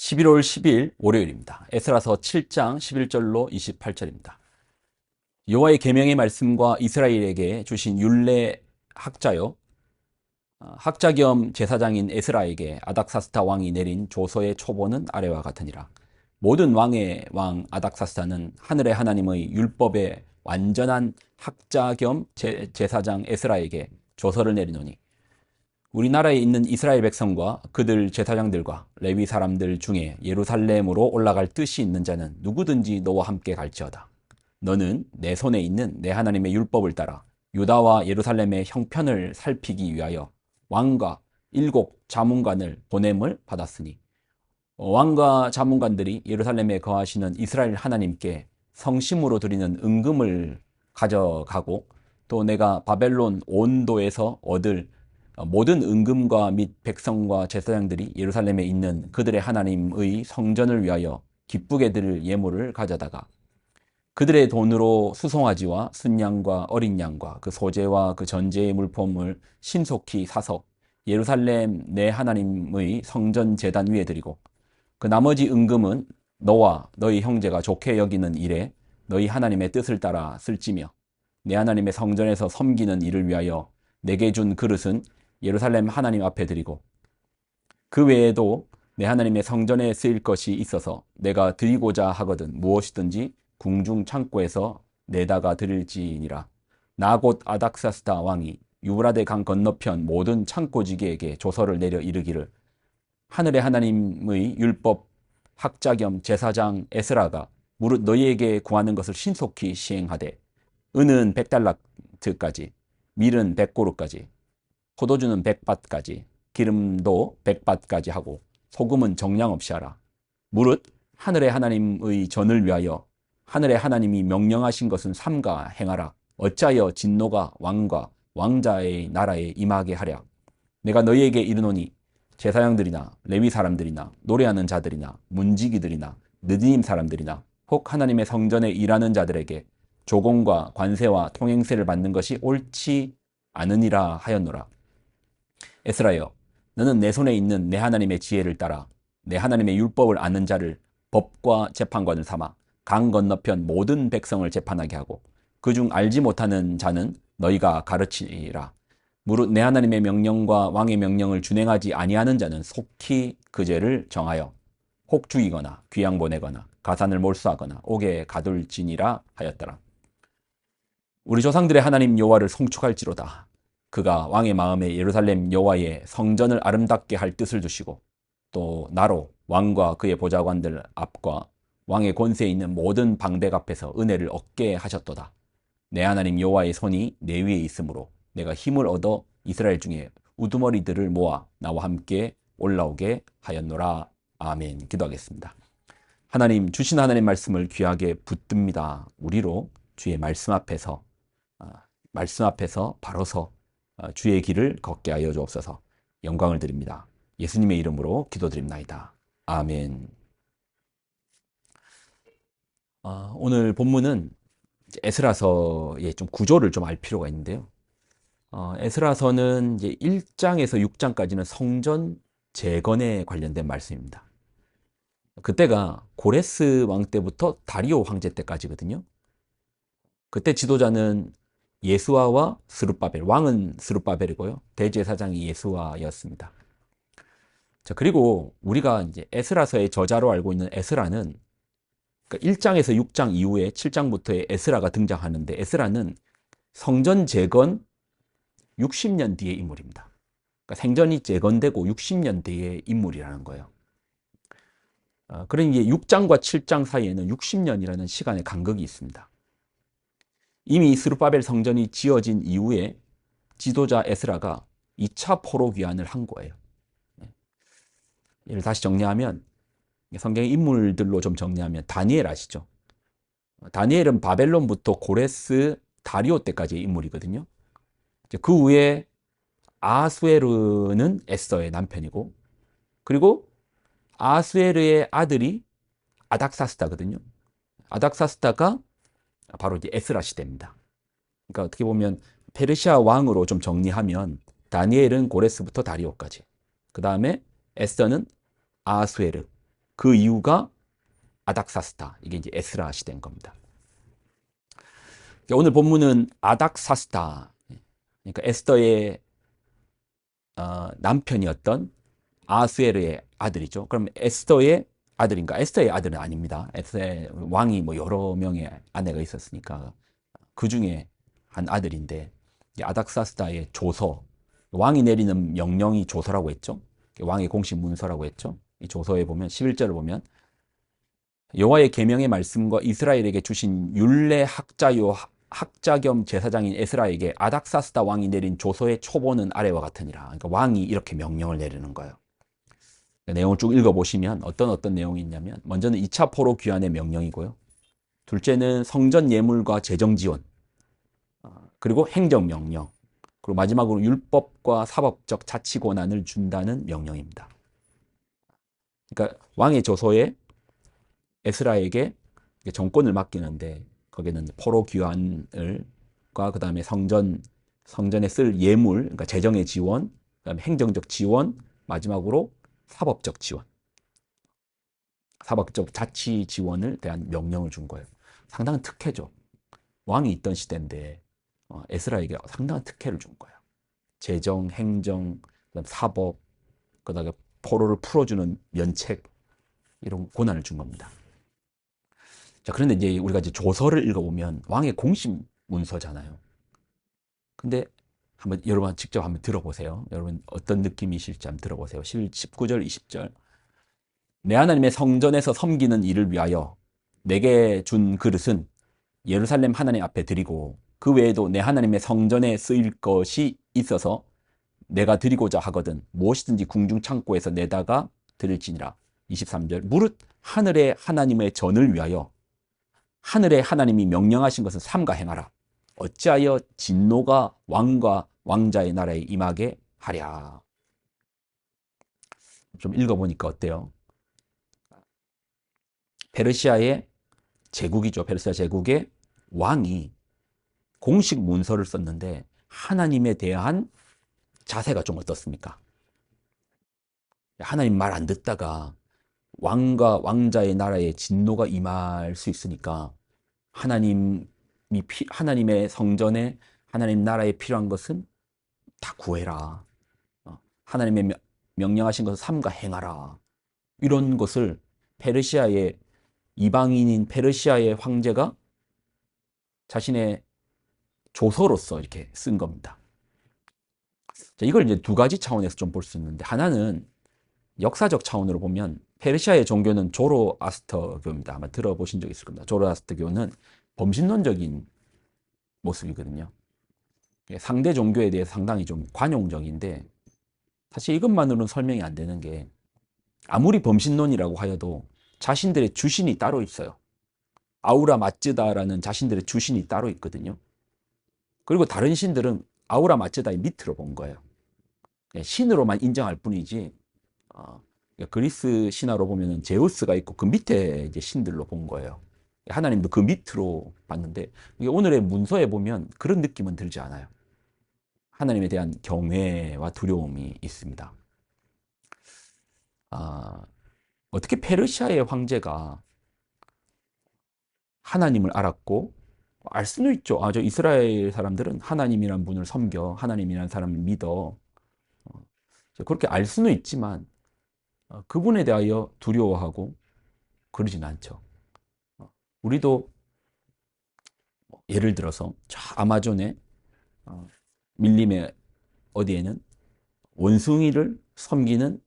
11월 10일 월요일입니다. 에스라서 7장 11절로 28절입니다. 여호와의 계명의 말씀과 이스라엘에게 주신 율례 학자요 학자 겸 제사장인 에스라에게 아닥사스다 왕이 내린 조서의 초본은 아래와 같으니라. 모든 왕의 왕 아닥사스다는 하늘의 하나님의 율법의 완전한 학자 겸 제사장 에스라에게 조서를 내리노니 우리나라에 있는 이스라엘 백성과 그들 제사장들과 레위 사람들 중에 예루살렘으로 올라갈 뜻이 있는 자는 누구든지 너와 함께 갈지어다. 너는 내 손에 있는 내 하나님의 율법을 따라 유다와 예루살렘의 형편을 살피기 위하여 왕과 7 자문관을 보냄을 받았으니 왕과 자문관들이 예루살렘에 거하시는 이스라엘 하나님께 성심으로 드리는 은금을 가져가고 또 내가 바벨론 온도에서 얻을 모든 은금과 및 백성과 제사장들이 예루살렘에 있는 그들의 하나님의 성전을 위하여 기쁘게 드릴 예물을 가져다가 그들의 돈으로 수송아지와 순양과 어린 양과 그 소재와 그 전제의 물품을 신속히 사서 예루살렘 내 하나님의 성전 제단 위에 드리고 그 나머지 은금은 너와 너희 형제가 좋게 여기는 일에 너희 하나님의 뜻을 따라 쓸지며 내 하나님의 성전에서 섬기는 일을 위하여 내게 준 그릇은 예루살렘 하나님 앞에 드리고 그 외에도 내 하나님의 성전에 쓰일 것이 있어서 내가 드리고자 하거든 무엇이든지 궁중 창고에서 내다가 드릴지니라. 나 곧 아닥사스다 왕이 유브라데 강 건너편 모든 창고지기에게 조서를 내려 이르기를 하늘의 하나님의 율법 학자 겸 제사장 에스라가 무릇 너희에게 구하는 것을 신속히 시행하되 은은 100달란트까지 밀은 100고루까지 포도주는 100밭까지 기름도 100밭까지 하고 소금은 정량 없이 하라. 무릇 하늘의 하나님의 전을 위하여 하늘의 하나님이 명령하신 것은 삼가 행하라. 어찌하여 진노가 왕과 왕자의 나라에 임하게 하랴. 내가 너희에게 이르노니 제사장들이나 레위 사람들이나 노래하는 자들이나 문지기들이나 느디님 사람들이나 혹 하나님의 성전에 일하는 자들에게 조공과 관세와 통행세를 받는 것이 옳지 않으니라 하였노라. 에스라여, 너는 내 손에 있는 내 하나님의 지혜를 따라 내 하나님의 율법을 아는 자를 법과 재판관을 삼아 강 건너편 모든 백성을 재판하게 하고 그중 알지 못하는 자는 너희가 가르치라. 무릇 내 하나님의 명령과 왕의 명령을 준행하지 아니하는 자는 속히 그 죄를 정하여 혹 죽이거나 귀양 보내거나 가산을 몰수하거나 옥에 가둘지니라 하였더라. 우리 조상들의 하나님 여호와를 송축할지로다. 그가 왕의 마음에 예루살렘 여호와의 성전을 아름답게 할 뜻을 두시고 또 나로 왕과 그의 보좌관들 앞과 왕의 권세에 있는 모든 방백 앞에서 은혜를 얻게 하셨도다. 내 하나님 여호와의 손이 내 위에 있으므로 내가 힘을 얻어 이스라엘 중에 우두머리들을 모아 나와 함께 올라오게 하였노라. 아멘. 기도하겠습니다. 하나님, 주신 하나님 말씀을 귀하게 붙듭니다. 우리로 주의 말씀 앞에서 바로 서 주의 길을 걷게 하여 주옵소서. 영광을 드립니다. 예수님의 이름으로 기도드립나이다. 아멘. 오늘 본문은 에스라서의 좀 구조를 좀 알 필요가 있는데요. 에스라서는 이제 1장에서 6장까지는 성전 재건에 관련된 말씀입니다. 그때가 고레스 왕 때부터 다리오 황제 때까지거든요. 그때 지도자는 예수아와 스룹바벨, 왕은 스룹바벨이고요. 대제사장이 예수아였습니다. 자, 그리고 우리가 이제 에스라서의 저자로 알고 있는 에스라는 그러니까 1장에서 6장 이후에 7장부터의 에스라가 등장하는데 에스라는 성전 재건 60년 뒤의 인물입니다. 그러니까 생전이 재건되고 60년 뒤의 인물이라는 거예요. 그러니 6장과 7장 사이에는 60년이라는 시간의 간극이 있습니다. 이미 스룹바벨 성전이 지어진 이후에 지도자 에스라가 2차 포로 귀환을 한 거예요. 이를 다시 정리하면 성경의 인물들로 좀 정리하면 다니엘 아시죠? 다니엘은 바벨론부터 고레스 다리오 때까지의 인물이거든요. 그 후에 아하수에르는 에스더의 남편이고 그리고 아하수에르의 아들이 아닥사스다거든요. 아닥사스다가 바로 이제 에스라 시대입니다. 그러니까 어떻게 보면 페르시아 왕으로 좀 정리하면 다니엘은 고레스부터 다리오까지, 그 다음에 에스더는 아하수에르, 그 이유가 아닥사스다. 이게 이제 에스라 시대인 겁니다. 오늘 본문은 아닥사스다. 그러니까 에스더의 남편이었던 아수에르의 아들이죠. 그럼 에스더의 아들인가? 에스더의 아들은 아닙니다. 에스더의 왕이 뭐 여러 명의 아내가 있었으니까 그 중에 한 아들인데, 아닥사스다의 조서, 왕이 내리는 명령이 조서라고 했죠. 왕의 공식 문서라고 했죠. 이 조서에 보면 11절을 보면 여호와의 계명의 말씀과 이스라엘에게 주신 율례 학자요 학자 겸 제사장인 에스라에게 아닥사스다 왕이 내린 조서의 초본은 아래와 같으니라. 그러니까 왕이 이렇게 명령을 내리는 거예요. 내용을 쭉 읽어보시면 어떤 내용이 있냐면, 먼저는 2차 포로 귀환의 명령이고요. 둘째는 성전 예물과 재정 지원, 그리고 행정명령, 그리고 마지막으로 율법과 사법적 자치 권한을 준다는 명령입니다. 그러니까 왕의 조서에 에스라에게 정권을 맡기는데, 거기는 포로 귀환을 그 다음에 성전에 쓸 예물, 그러니까 재정의 지원, 그다음에 행정적 지원, 마지막으로 사법적 지원, 사법적 자치 지원을 대한 명령을 준 거예요. 상당한 특혜죠. 왕이 있던 시대인데 에스라에게 상당한 특혜를 준 거예요. 재정, 행정, 그다음 사법, 그다음에 포로를 풀어주는 면책, 이런 권한을 준 겁니다. 자, 그런데 이제 우리가 이제 조서를 읽어보면 왕의 공식 문서잖아요. 근데 여러분 직접 한번 들어보세요. 여러분 어떤 느낌이실지 한번 들어보세요. 19절, 20절. 내 하나님의 성전에서 섬기는 일을 위하여 내게 준 그릇은 예루살렘 하나님 앞에 드리고, 그 외에도 내 하나님의 성전에 쓰일 것이 있어서 내가 드리고자 하거든 무엇이든지 궁중 창고에서 내다가 드릴지니라. 23절. 무릇 하늘의 하나님의 전을 위하여 하늘의 하나님이 명령하신 것을 삼가 행하라. 어찌하여 진노가 왕과 왕자의 나라에 임하게 하랴. 좀 읽어보니까 어때요? 페르시아의 제국이죠. 페르시아 제국의 왕이 공식 문서를 썼는데 하나님에 대한 자세가 좀 어떻습니까? 하나님 말 안 듣다가 왕과 왕자의 나라에 진노가 임할 수 있으니까, 하나님의 성전에 하나님 나라에 필요한 것은 다 구해라. 하나님의 명령하신 것을 삼가 행하라. 이런 것을 페르시아의 이방인인 페르시아의 황제가 자신의 조서로서 이렇게 쓴 겁니다. 자, 이걸 이제 두 가지 차원에서 좀 볼 수 있는데, 하나는 역사적 차원으로 보면 페르시아의 종교는 조로아스터교입니다. 아마 들어보신 적 있을 겁니다. 조로아스터교는 범신론적인 모습이거든요. 상대 종교에 대해서 상당히 좀 관용적인데, 사실 이것만으로는 설명이 안 되는 게, 아무리 범신론이라고 하여도 자신들의 주신이 따로 있어요. 아우라 마츠다라는 자신들의 주신이 따로 있거든요. 그리고 다른 신들은 아우라 마츠다의 밑으로 본 거예요. 신으로만 인정할 뿐이지, 그리스 신화로 보면 제우스가 있고 그 밑에 이제 신들로 본 거예요. 하나님도 그 밑으로 봤는데, 오늘의 문서에 보면 그런 느낌은 들지 않아요. 하나님에 대한 경외와 두려움이 있습니다. 어떻게 페르시아의 황제가 하나님을 알았고, 알 수는 있죠. 저 이스라엘 사람들은 하나님이란 분을 섬겨, 하나님이란 사람을 믿어. 그렇게 알 수는 있지만 그분에 대하여 두려워하고 그러진 않죠. 우리도 예를 들어서 저 아마존에 밀림의 어디에는 원숭이를 섬기는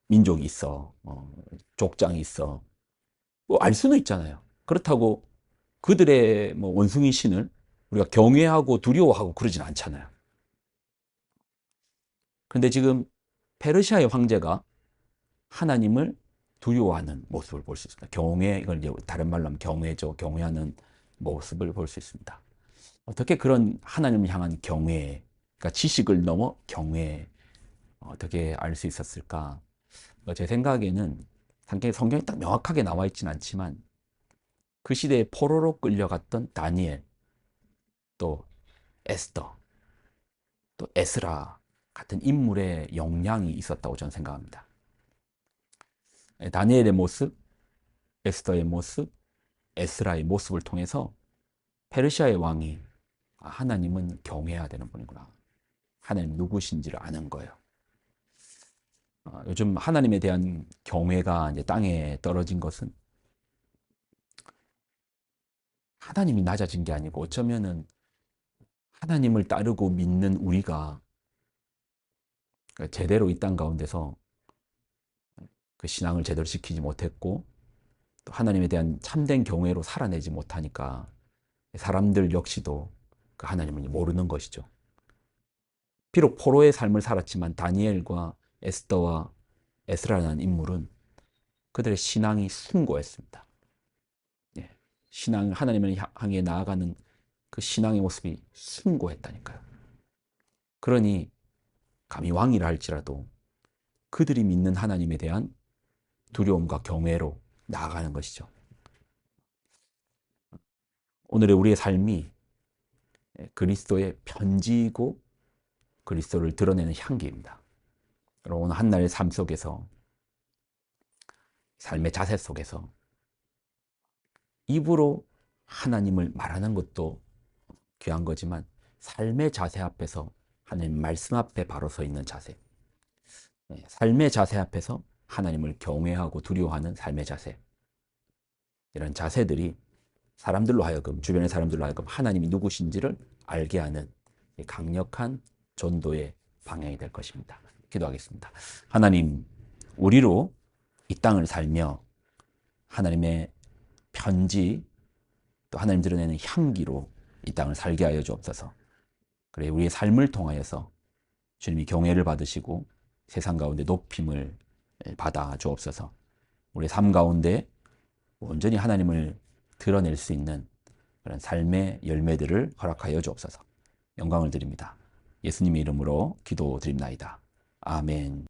민족이 있어. 족장이 있어. 뭐 알 수는 있잖아요. 그렇다고 그들의 뭐 원숭이 신을 우리가 경외하고 두려워하고 그러진 않잖아요. 그런데 지금 페르시아의 황제가 하나님을 두려워하는 모습을 볼 수 있습니다. 경외, 이걸 이제 다른 말로 하면 경외죠. 경외하는 모습을 볼 수 있습니다. 어떻게 그런 하나님을 향한 경외, 그러니까 지식을 넘어 경외, 어떻게 알 수 있었을까? 제 생각에는 성경에 딱 명확하게 나와 있지는 않지만, 그 시대에 포로로 끌려갔던 다니엘, 또 에스더, 또 에스라 같은 인물의 역량이 있었다고 저는 생각합니다. 다니엘의 모습, 에스더의 모습, 에스라의 모습을 통해서 페르시아의 왕이 하나님은 경외해야 되는 분이구나. 하나님 누구신지를 아는 거예요. 요즘 하나님에 대한 경외가 이제 땅에 떨어진 것은 하나님이 낮아진 게 아니고 어쩌면은 하나님을 따르고 믿는 우리가 제대로 이 땅 가운데서 그 신앙을 제대로 지키지 못했고 또 하나님에 대한 참된 경외로 살아내지 못하니까 사람들 역시도 그 하나님을 모르는 것이죠. 비록 포로의 삶을 살았지만 다니엘과 에스더와 에스라라는 인물은 그들의 신앙이 숭고했습니다. 신앙, 하나님을 향해 나아가는 그 신앙의 모습이 숭고했다니까요. 그러니 감히 왕이라 할지라도 그들이 믿는 하나님에 대한 두려움과 경외로 나아가는 것이죠. 오늘의 우리의 삶이 그리스도의 편지이고 그리스도를 드러내는 향기입니다. 여러분, 오늘 한날의 삶 속에서, 삶의 자세 속에서 입으로 하나님을 말하는 것도 귀한 거지만 삶의 자세 앞에서 하나님 말씀 앞에 바로 서 있는 자세, 삶의 자세 앞에서 하나님을 경외하고 두려워하는 삶의 자세, 이런 자세들이 사람들로 하여금, 주변의 사람들로 하여금 하나님이 누구신지를 알게 하는 강력한 전도의 방향이 될 것입니다. 기도하겠습니다. 하나님, 우리로 이 땅을 살며 하나님의 편지, 또 하나님 드러내는 향기로 이 땅을 살게 하여 주옵소서. 그래, 우리의 삶을 통하여서 주님이 경외를 받으시고 세상 가운데 높임을 받아 주옵소서. 우리의 삶 가운데 온전히 하나님을 드러낼 수 있는 그런 삶의 열매들을 허락하여 주옵소서. 영광을 드립니다. 예수님의 이름으로 기도드립나이다. 아멘.